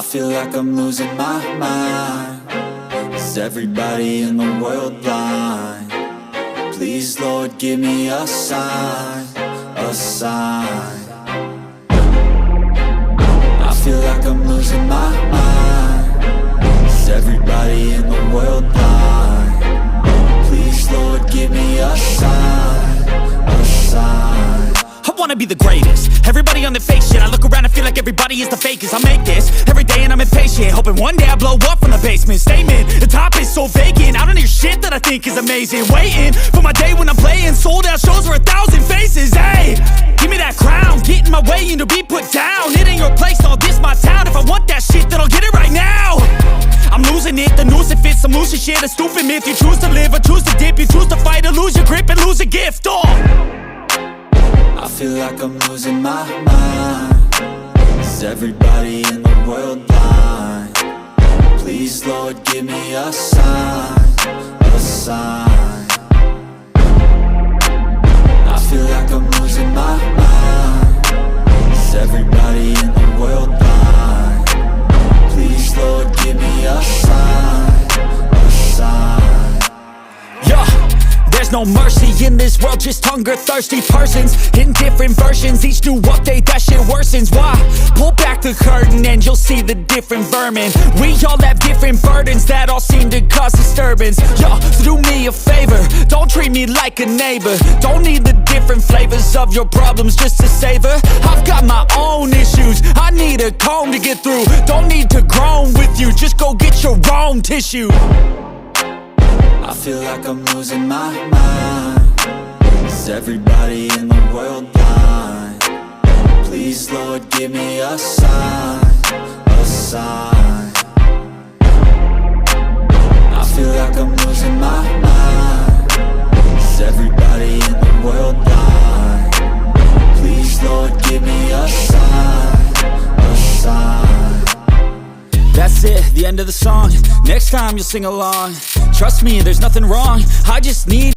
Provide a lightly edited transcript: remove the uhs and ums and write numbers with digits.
feel like I'm losing my mind. Is everybody in the world blind? Please, Lord, give me a sign, a sign. I feel like I'm losing my mind. Is everybody in the world blind? Please, Lord, give me a sign, a sign. I wanna be the greatest. Everybody on the fake shit. I look around and feel like everybody is the fakest. I make this every day and I'm impatient, hoping one day I blow up from the basement. Statement, the top is so vacant. I don't hear shit that I think is amazing. Waiting for my day when I'm playing sold out shows for 1,000 faces. Hey, give me that crown, get in my way and to be put down. It ain't your place, no, this my town. If I want that shit, then I'll get it right now. I'm losing it, the noose it fits, some losing shit. A stupid myth, you choose to live or choose to dip. You choose to fight or lose your grip and lose a gift. I feel like I'm losing my mind. Is everybody in the world blind? Please, Lord, give me a sign, a sign. I feel like I'm losing my mind. Is everybody in the world blind? Please, Lord, give me a sign, a sign. Yeah. There's no mercy in this world, just hunger-thirsty persons in different versions. Each new update, that shit worsens. Why? Pull back the curtain and you'll see the different vermin. We all have different burdens that all seem to cause disturbance. Yo, so do me a favor, don't treat me like a neighbor. Don't need the different flavors of your problems just to savor. I've got my own issues, I need a comb to get through. Don't need to groan with you, just go get your own tissue. I feel like I'm losing my mind. Is everybody in the world blind? Please, Lord, give me a sign, a sign. I feel like I'm losing my mind. Is everybody in the world blind? Please, Lord, give me a sign, a sign. That's it, the end of the song. Next time you'll sing along. Trust me, there's nothing wrong, I just need